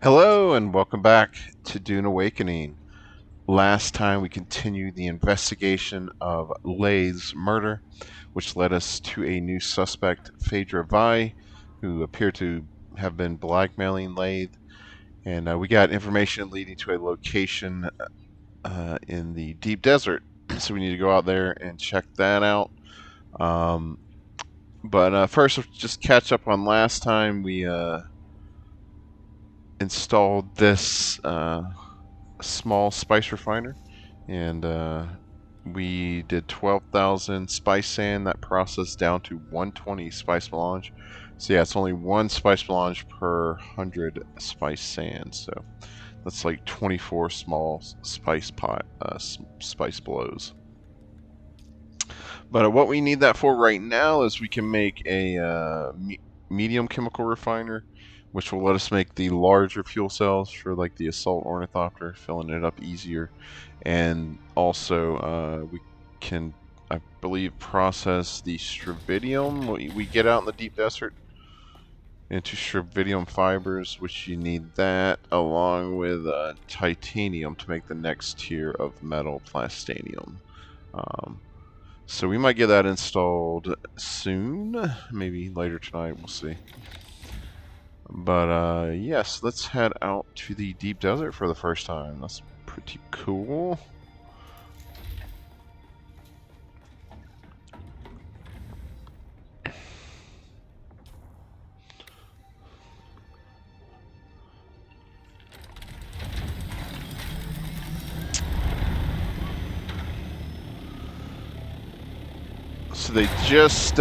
Hello and welcome back to Dune Awakening. Last time we continued the investigation of Leigh's murder, which led us to a new suspect, Phaedra Vye, who appeared to have been blackmailing Leigh. And we got information leading to a location in the deep desert. So we need to go out there and check that out. Um, but first, let's just catch up on last time. We installed this small spice refiner, and we did 12,000 spice sand. That processed down to 120 spice melange. So yeah, it's only one spice melange per 100 spice sand. So that's like 24 small spice blows. But what we need that for right now is we can make a medium chemical refiner, which will let us make the larger fuel cells for like the assault ornithopter, filling it up easier. And also we can, I believe, process the stravidium we get out in the deep desert into stravidium fibers, which you need that along with titanium to make the next tier of metal plastanium. Um, so we might get that installed soon, maybe later tonight, we'll see. But yes, let's head out to the deep desert for the first time. That's pretty cool. So they just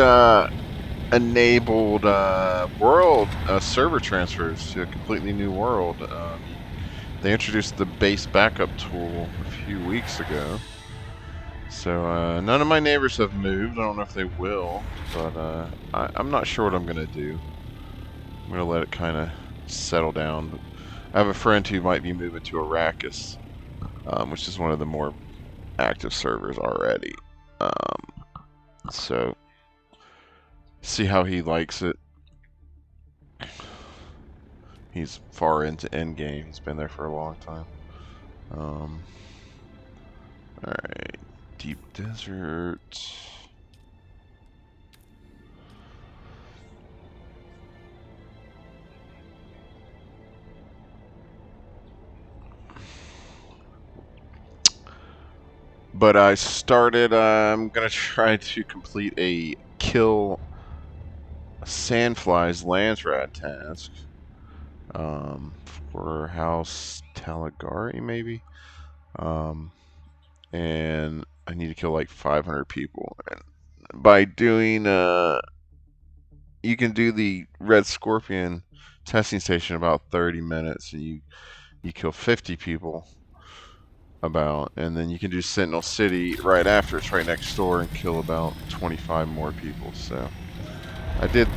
enabled world server transfers to a completely new world. They introduced the base backup tool a few weeks ago. So none of my neighbors have moved. I don't know if they will, but I'm not sure what I'm going to do. I'm going to let it kind of settle down. But I have a friend who might be moving to Arrakis, which is one of the more active servers already. So see how he likes it. He's far into endgame. He's been there for a long time. Alright. Deep desert. But I started, I'm going to try to complete a kill Sandfly's Landsrat task. For House Talagari, maybe? And I need to kill like 500 people. And by doing, you can do the Red Scorpion testing station in about 30 minutes, and you kill 50 people about, and then you can do Sentinel City right after. It's right next door, and kill about 25 more people. So I did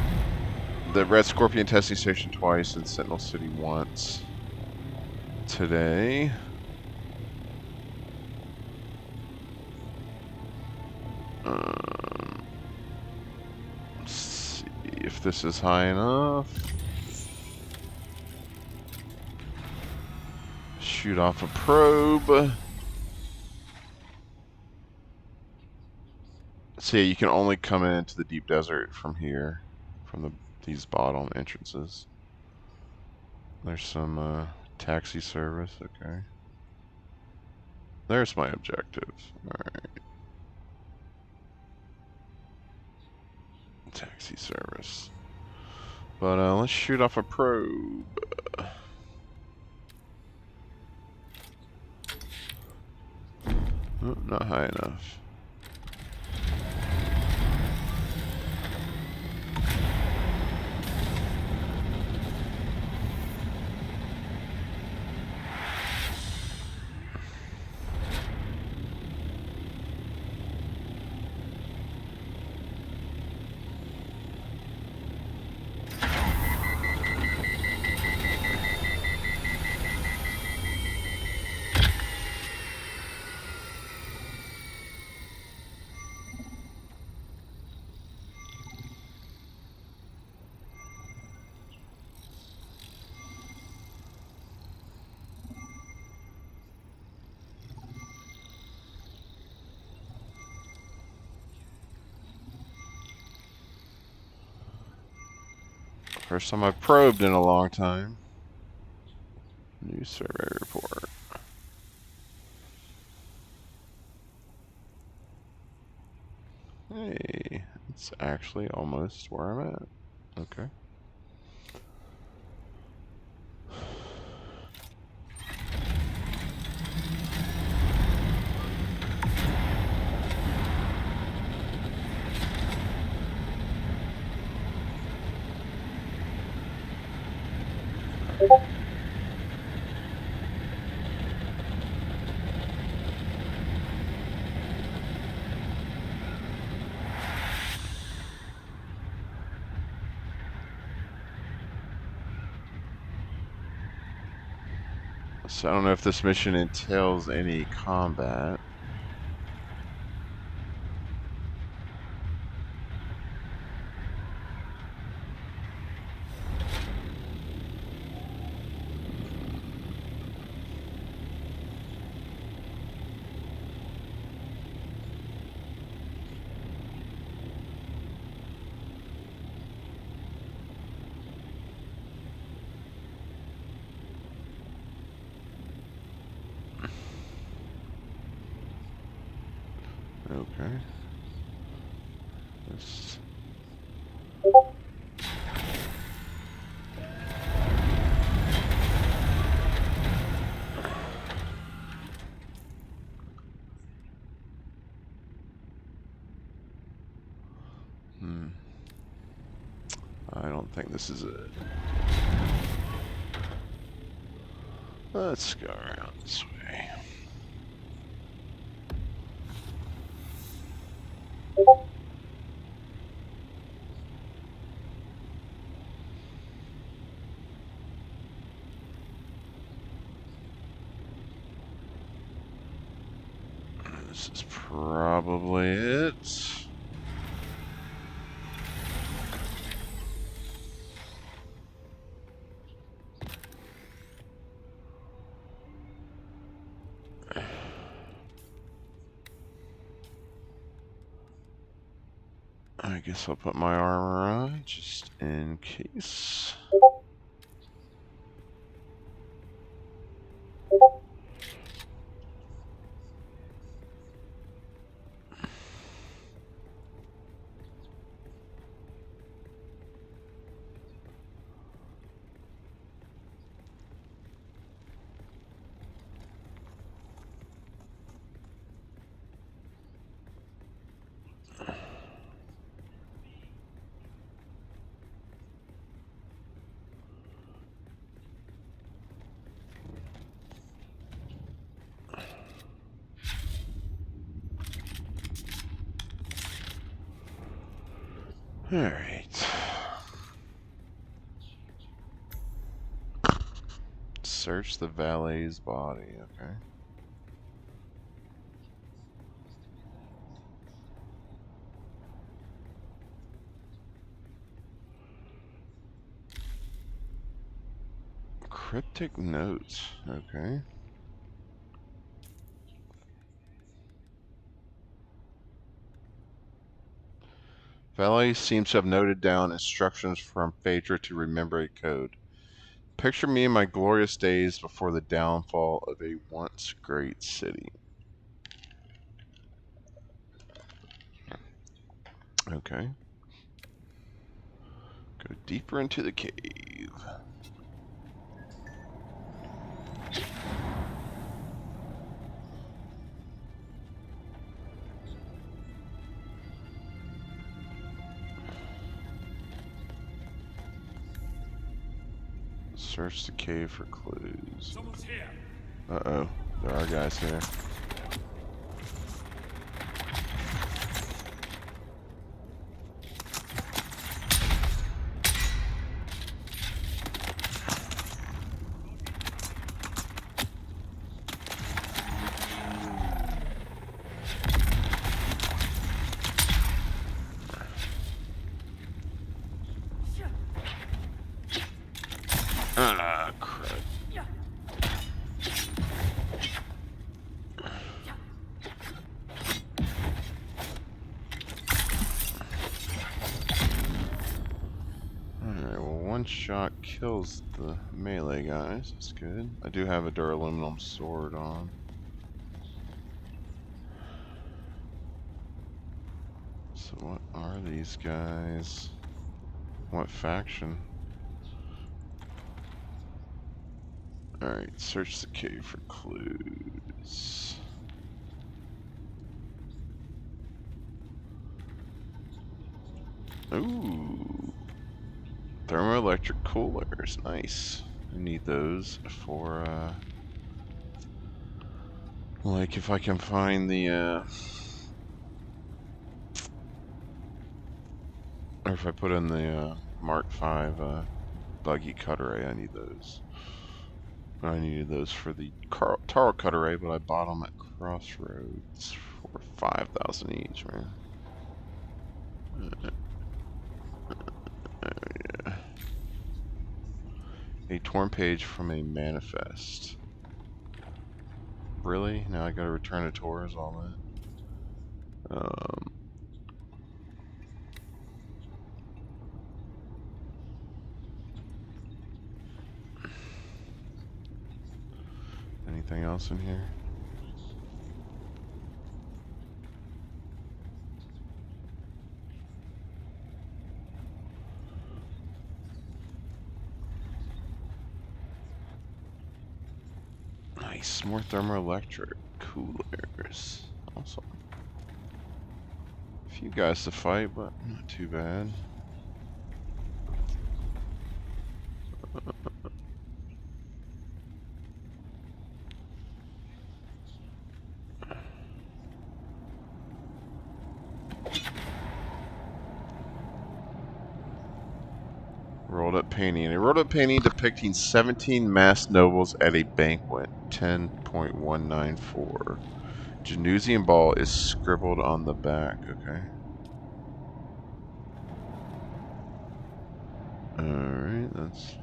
the Red Scorpion testing station twice and Sentinel City once today. Let's see if this is high enough. Shoot off a probe. So yeah, you can only come into the deep desert from here, from these bottom entrances. There's some taxi service. Okay. There's my objective. Alright. Taxi service. But let's shoot off a probe. Oh, not high enough. First time I've probed in a long time. New survey report. Hey, it's actually almost where I'm at. Okay. So I don't know if this mission entails any combat. Okay. This. I don't think this is it. Let's go around this way. This is probably it. I guess I'll put my armor on just in case. All right. Search the valet's body, okay. Cryptic notes, okay. Valet seems to have noted down instructions from Phaedra to remember a code. Picture me in my glorious days before the downfall of a once great city. Okay. Go deeper into the cave. Search the cave for clues. Someone's here. Uh-oh. There are guys here. Ah, crud. shot kills the melee guys. That's good. I do have a duraluminum sword on. So what are these guys? What faction? Alright, search the cave for clues. Ooh. Thermoelectric coolers. Nice. I need those for, like if I can find the, or if I put in the, Mark 5, buggy cutter, I need those. I needed those for the Taro cutter, but I bought them at Crossroads for 5,000 each, man. Yeah. A torn page from a manifest. Really? Now I gotta return to tours, all that. Anything else in here? Nice, more thermoelectric coolers. Awesome. A few guys to fight, but not too bad. Rolled up painting. A rolled up painting depicting 17 masked nobles at a banquet. 10.194. Genusian ball is scribbled on the back. Okay. Alright, that's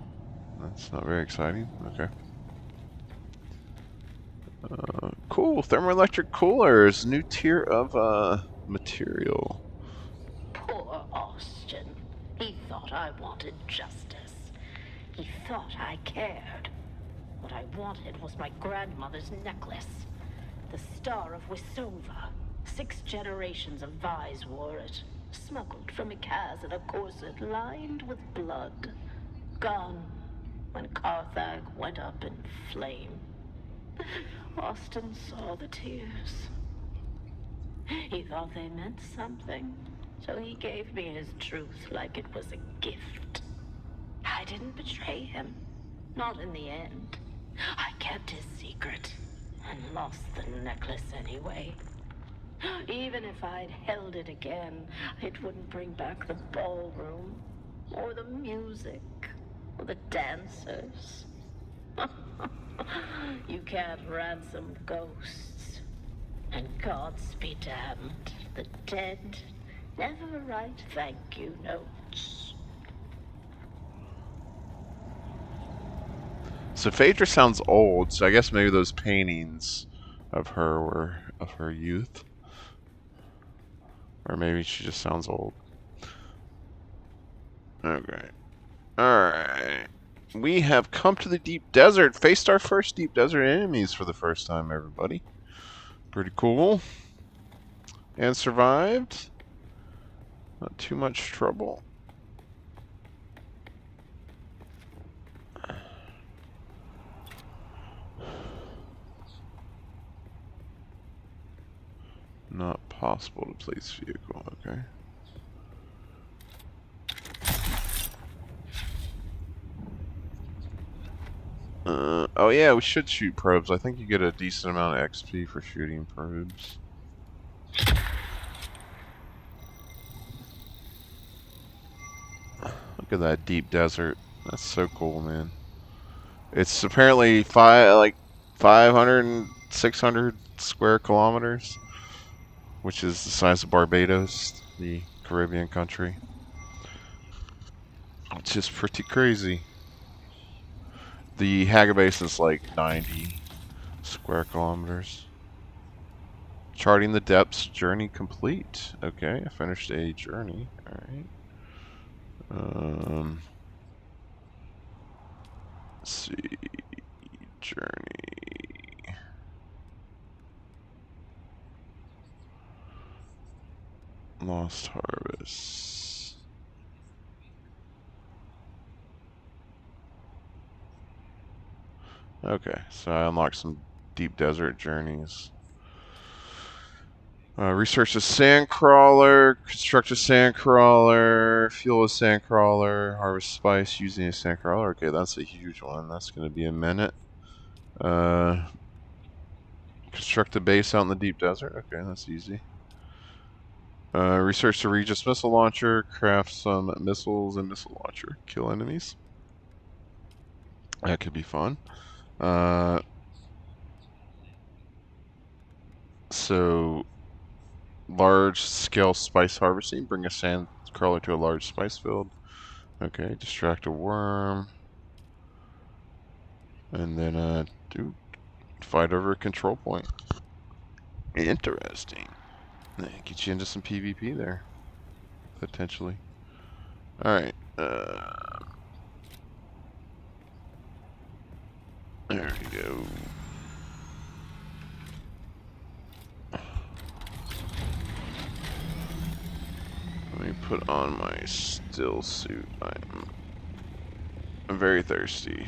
not very exciting. Okay. Cool. Thermoelectric coolers. New tier of material. Poor Austin. He thought I wanted justice. He thought I cared. What I wanted was my grandmother's necklace. The Star of Wisova. 6 generations of Vyes wore it. Smuggled from Ikaz in a corset lined with blood. Gone when Carthag went up in flame. Austin saw the tears. He thought they meant something, so he gave me his truth like it was a gift. I didn't betray him. Not in the end. I kept his secret and lost the necklace anyway. Even if I'd held it again, it wouldn't bring back the ballroom, or the music, or the dancers. You can't ransom ghosts. And gods be damned, the dead never write thank you notes. So Phaedra sounds old, so I guess maybe those paintings of her were of her youth. Or maybe she just sounds old. Okay. Alright. We have come to the deep desert. Faced our first deep desert enemies for the first time, everybody. Pretty cool. And survived. Not too much trouble. Not possible to place vehicle, okay. Oh yeah, we should shoot probes. I think you get a decent amount of XP for shooting probes. Look at that deep desert. That's so cool, man. It's apparently 500 and 600 square kilometers, which is the size of Barbados, the Caribbean country. It's just pretty crazy. The Haga Basin is like 90 square kilometers. Charting the depths, journey complete. Okay, I finished a journey. Alright. Let's see. Journey. Lost Harvest. Okay, so I unlocked some deep desert journeys. Research a sandcrawler, construct a sandcrawler, fuel a sandcrawler, harvest spice using a sandcrawler. Okay, that's a huge one. That's going to be a minute. Construct a base out in the deep desert. Okay, that's easy. Research the Regis missile launcher, craft some missiles and missile launcher, kill enemies. That could be fun. So large scale spice harvesting, bring a sand crawler to a large spice field. Okay, distract a worm. And then do fight over a control point. Interesting. Get you into some PvP there. Potentially. Alright. There we go. Let me put on my still suit. I'm very thirsty.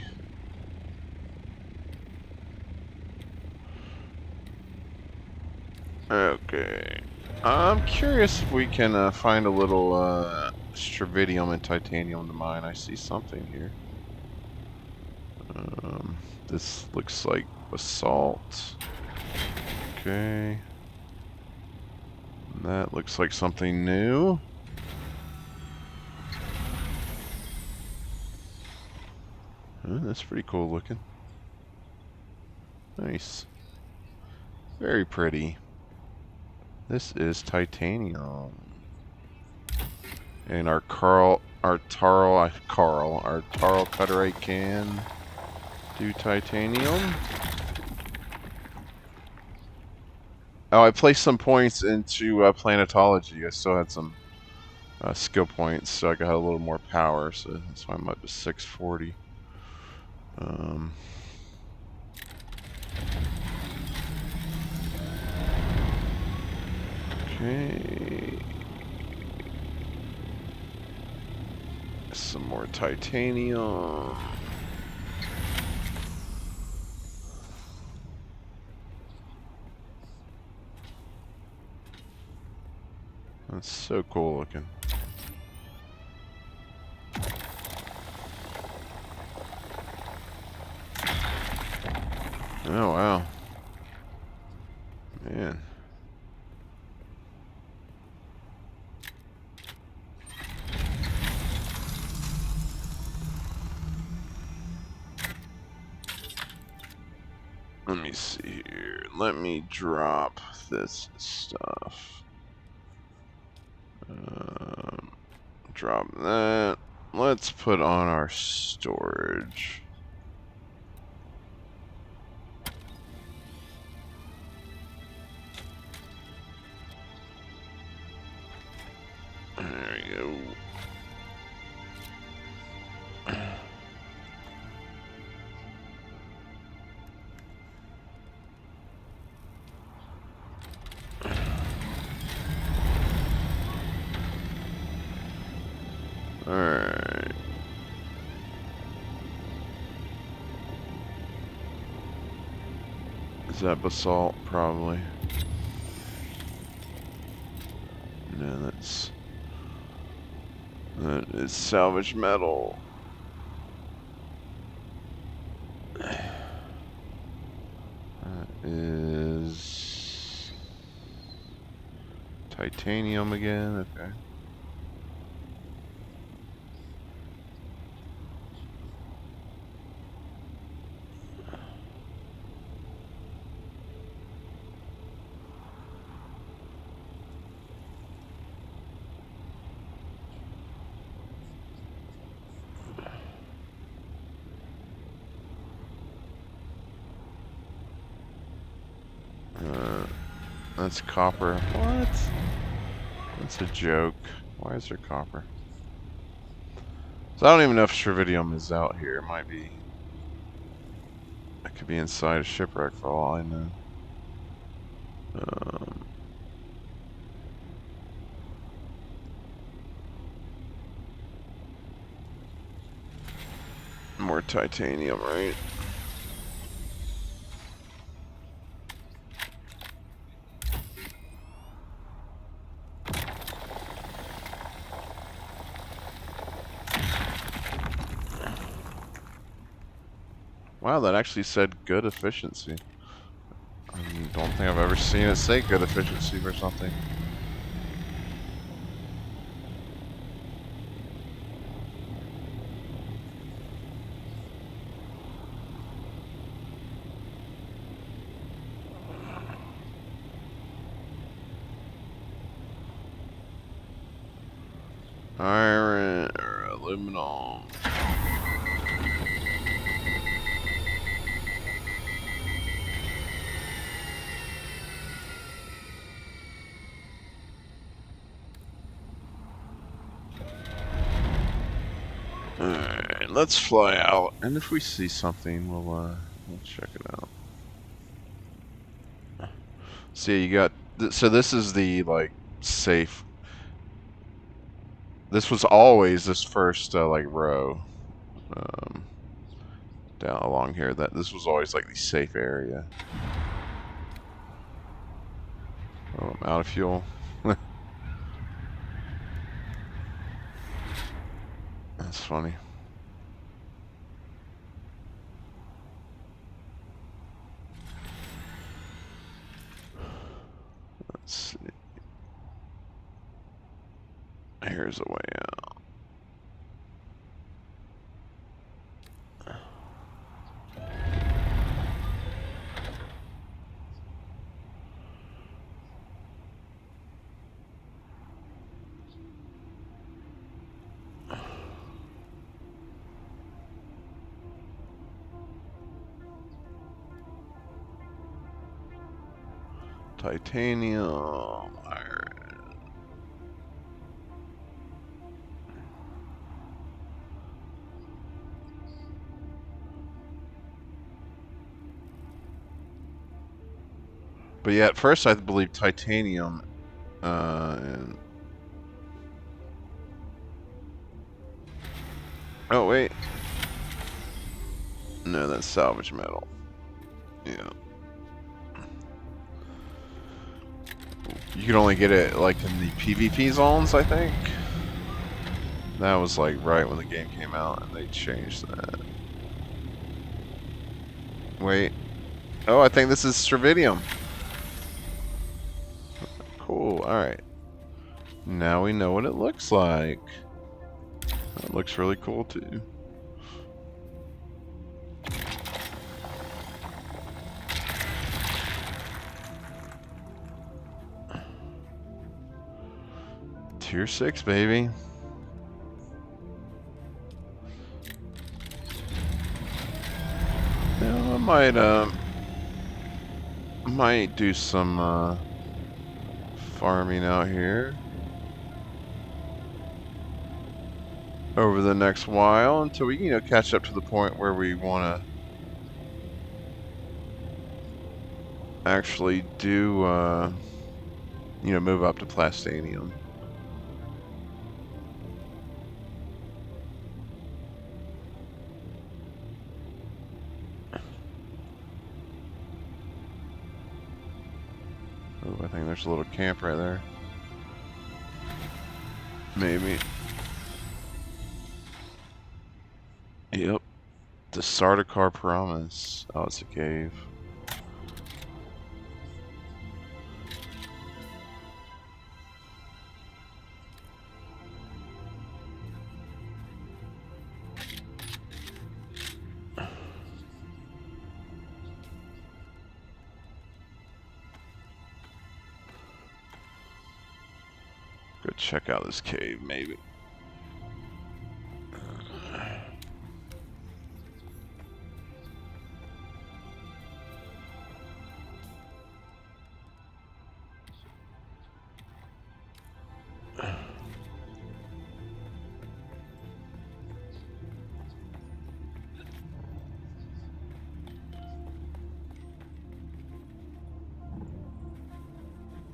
Okay. I'm curious if we can find a little stravidium and titanium to mine. I see something here. This looks like basalt. Okay. That looks like something new. That's pretty cool looking. Nice. Very pretty. This is titanium. And our Tarl Cutterite can do titanium. Oh, I placed some points into planetology. I still had some skill points, so I got a little more power, so that's why I'm up to 640. Okay. Some more titanium. That's so cool looking. Oh, wow. Man. Let me see here. Let me drop this stuff. Drop that. Let's put on our storage. There we go. Alright. Is that basalt? Probably. No, that is salvage metal. That is titanium again. Okay. That's copper. What? That's a joke. Why is there copper? So I don't even know if Stravidium is out here. It might be. It could be inside a shipwreck for all I know. More titanium, right? Wow, that actually said good efficiency. I don't think I've ever seen it say good efficiency for something. Iron or aluminum. Alright, let's fly out, and if we see something, we'll check it out. See, you got so this is the like safe. This was always this first like row down along here. That this was always like the safe area. Oh, I'm out of fuel. That's funny. Let's see. Here's a way out. Titanium, iron. But yeah, at first I believe titanium and oh wait. No, that's salvage metal. Yeah. You could only get it like in the PvP zones, I think. That was like right when the game came out and they changed that. Wait. Oh, I think this is Stravidium. Cool, alright. Now we know what it looks like. That looks really cool too. Tier 6, baby. Yeah, I might do some farming out here over the next while until we, catch up to the point where we want to actually do, move up to Plastanium. Oh, I think there's a little camp right there. Maybe. Yep. The Sardaukar Promise. Oh, it's a cave. Go check out this cave, maybe.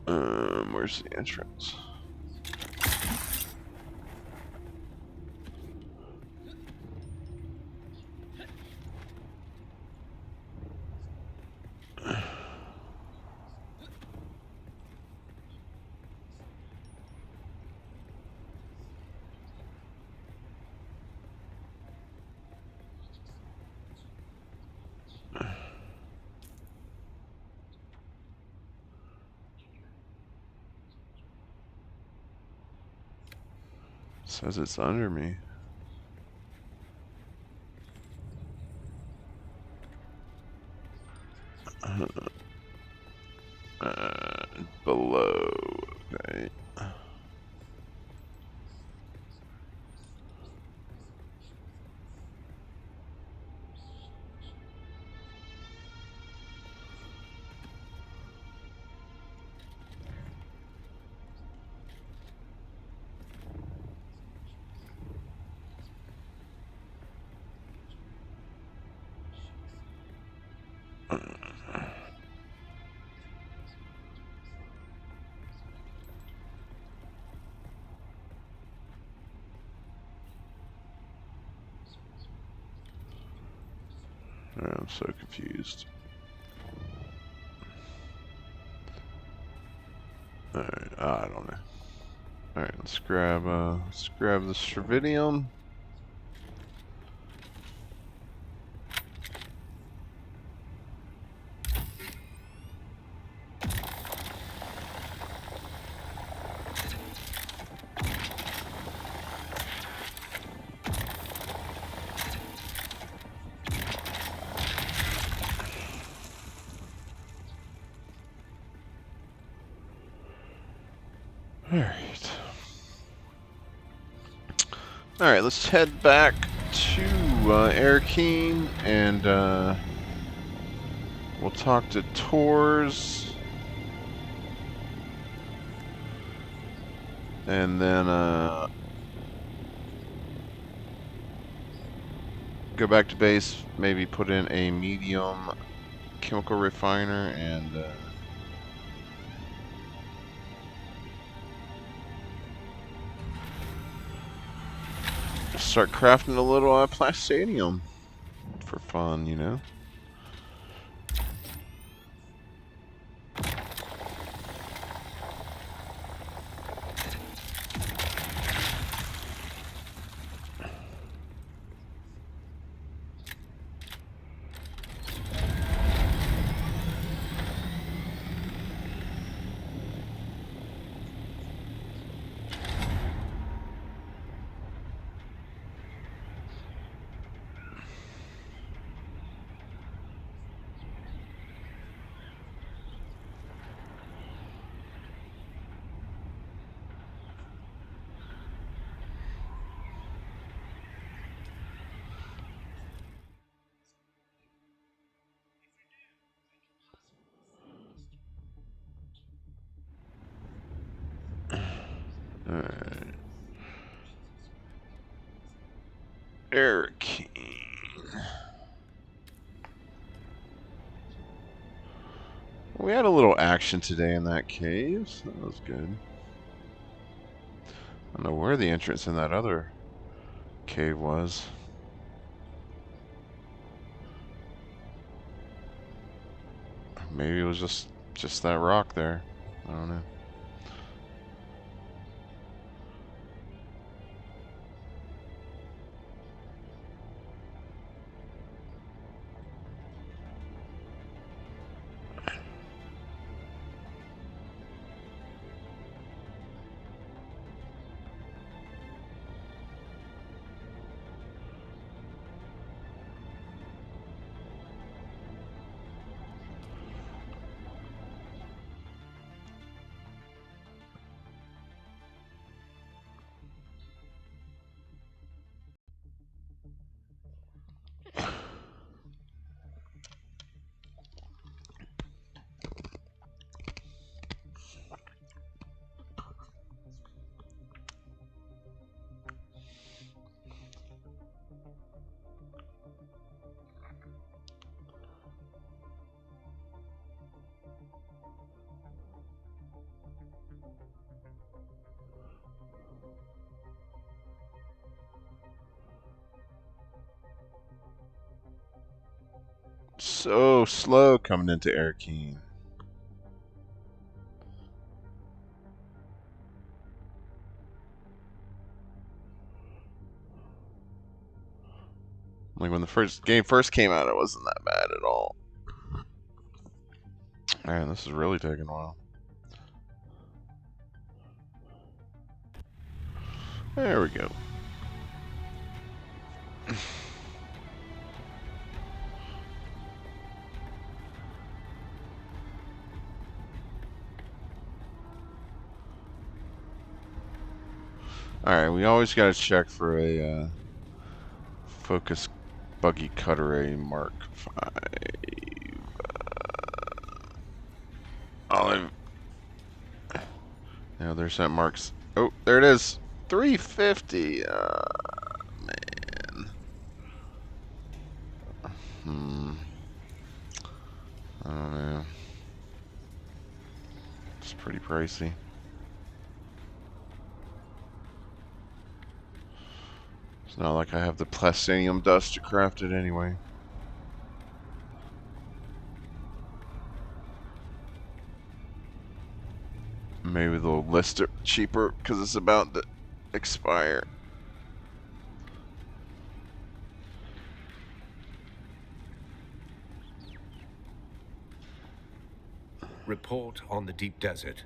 Where's the entrance? Says it's under me. Below. Okay. I'm so confused. Alright, I don't know. Alright, let's grab the Stravidium. Alright. Alright, let's head back to Airkeen and we'll talk to Tors. And then go back to base, maybe put in a medium chemical refiner and start crafting a little plastadium for fun, you know? Alright. Airkeen. We had a little action today in that cave, so that was good. I don't know where the entrance in that other cave was. Maybe it was just that rock there. I don't know. So slow coming into Arakeen. Like when the first game came out, it wasn't that bad at all. Man, this is really taking a while. There we go. Alright, we always gotta check for a focus buggy cutter Mark 5. Olive. Now there's that Mark's. Oh, there it is. 350. Man. I don't know. It's pretty pricey. It's not like I have the plastinium dust to craft it anyway. Maybe they'll list it cheaper because it's about to expire. Report on the deep desert.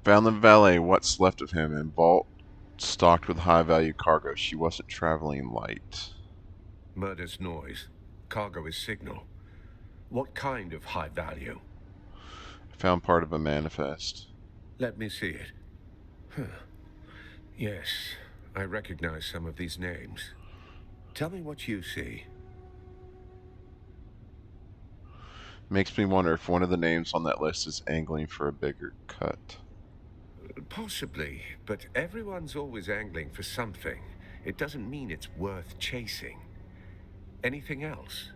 Found the valet, what's left of him, and vault stocked with high-value cargo. She wasn't traveling light. Murder's noise. Cargo is signal. What kind of high value? Found part of a manifest. Let me see it. Huh. Yes, I recognize some of these names. Tell me what you see. Makes me wonder if one of the names on that list is angling for a bigger cut. Possibly, but everyone's always angling for something. It doesn't mean it's worth chasing. Anything else?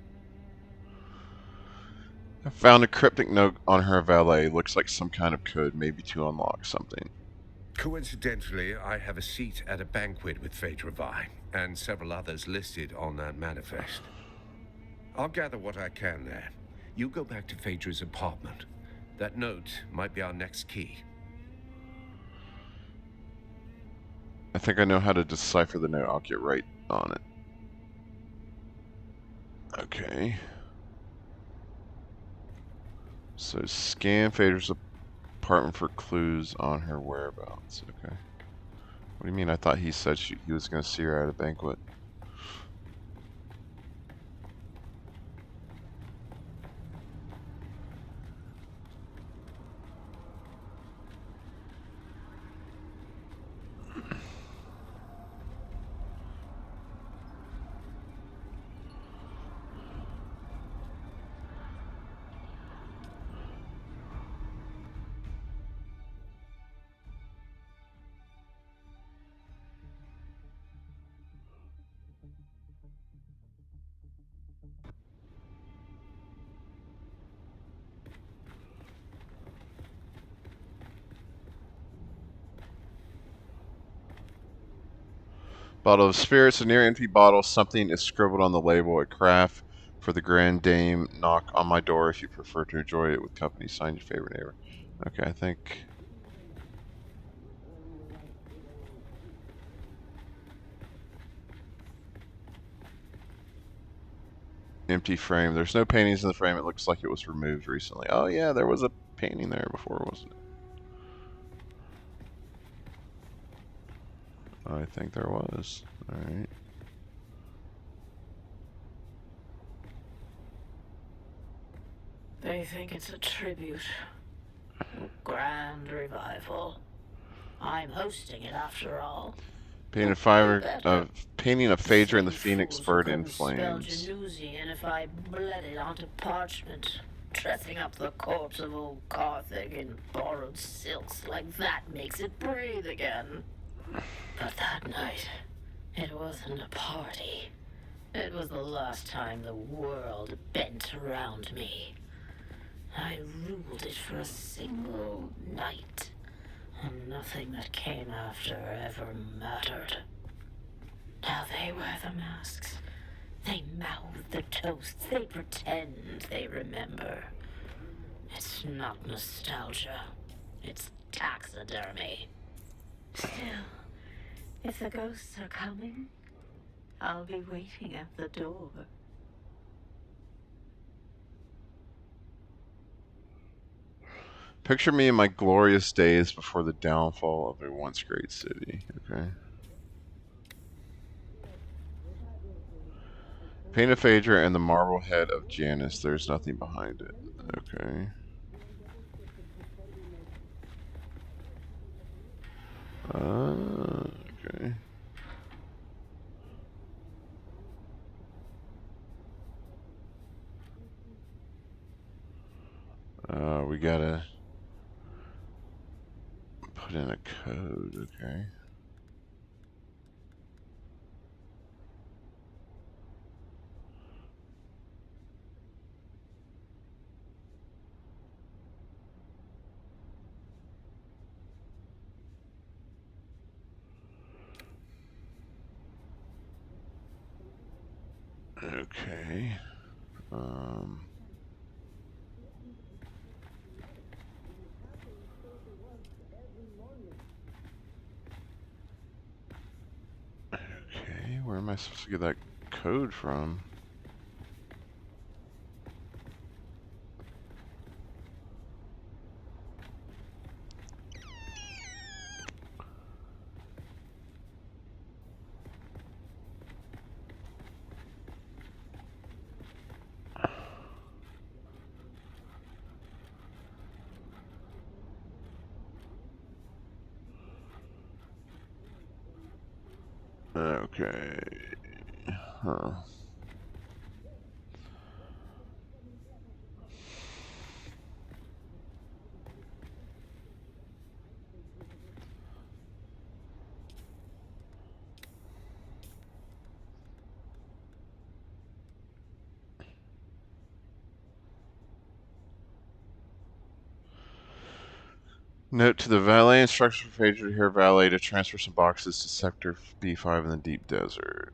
I found a cryptic note on her valet. Looks like some kind of code, maybe to unlock something. Coincidentally, I have a seat at a banquet with Phaedra Vye, and several others listed on that manifest. I'll gather what I can there. You go back to Phaedra's apartment. That note might be our next key. I think I know how to decipher the note. I'll get right on it. Okay. So scan Phaedra's apartment for clues on her whereabouts. Okay. What do you mean? I thought he said he was going to see her at a banquet. Bottle of spirits, a near empty bottle. Something is scribbled on the label. A craft for the Grand Dame. Knock on my door if you prefer to enjoy it with company. Sign your favorite neighbor. Okay, I think. Empty frame. There's no paintings in the frame. It looks like it was removed recently. Oh yeah, there was a painting there before, wasn't it? I think there was. Alright. They think it's a tribute. Grand revival. I'm hosting it after all. Painting of Phaedra and the Phoenix bird in flames. Spell Genusian if I bled it onto parchment, dressing up the corpse of old Carthage in borrowed silks like that makes it breathe again. But that night, it wasn't a party. It was the last time the world bent around me. I ruled it for a single night, and nothing that came after ever mattered. Now they wear the masks, They mouth the toasts, they pretend they remember. It's not nostalgia, it's taxidermy. Still, if the ghosts are coming, I'll be waiting at the door. Picture me in my glorious days before the downfall of a once great city. Okay. Paint of Phaedra and the marble head of Janus. There's nothing behind it. Okay. Okay. We gotta put in a code. Okay. Okay. Okay, where am I supposed to get that code from? Okay. Huh. Note to the valet instructions for Phaedra to hear valet to transfer some boxes to Sector B5 in the deep desert.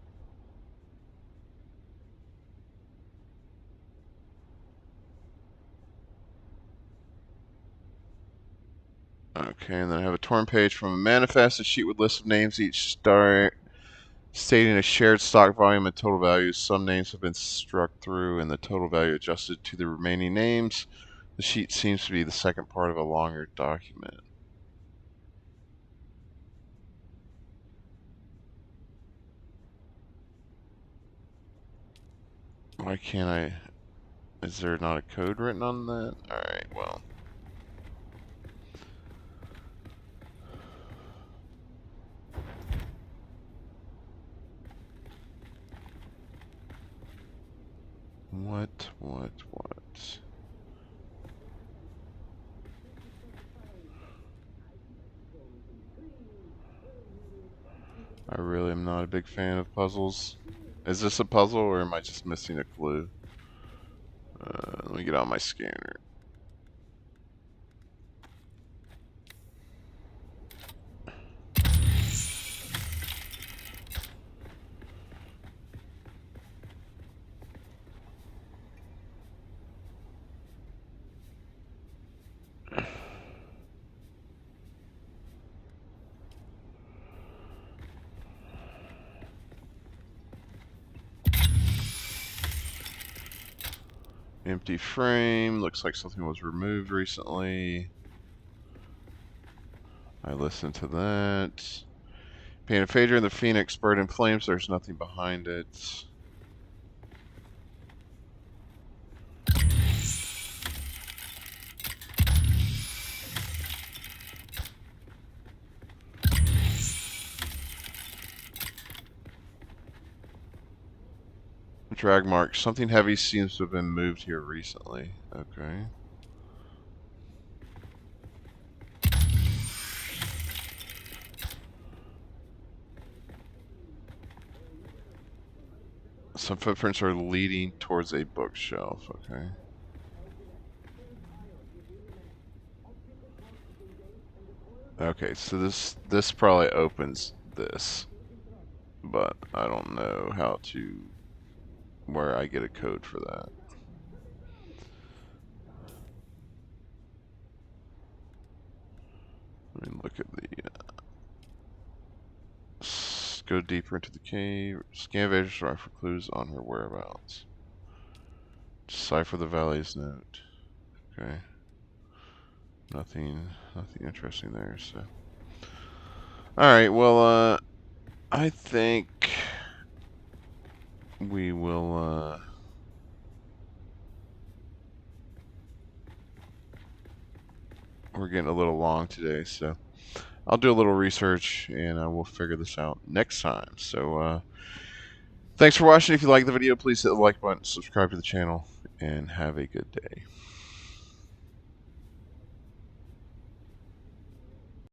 Okay, and then I have a torn page from a manifest, a sheet with lists of names, each star stating a shared stock volume and total values. Some names have been struck through and the total value adjusted to the remaining names. The sheet seems to be the second part of a longer document. Why can't I? Is there not a code written on that? Alright, well. What? I really am not a big fan of puzzles. Is this a puzzle or am I just missing a clue? Let me get out my scanner. Empty frame. Looks like something was removed recently. I listened to that. Paint of Phaedra and the Phoenix bird in flames. There's nothing behind it. Drag marks. Something heavy seems to have been moved here recently. Okay. Some footprints are leading towards a bookshelf. Okay. Okay, so this probably opens this, but I don't know how to where I get a code for that. Let me look at the. Go deeper into the cave. Scan Phaedra's for clues on her whereabouts. Decipher the valley's note. Okay. Nothing interesting there. So. All right. Well, I think we will. We're getting a little long today, so I'll do a little research and we'll figure this out next time. So, thanks for watching. If you like the video, please hit the like button, subscribe to the channel, and have a good day.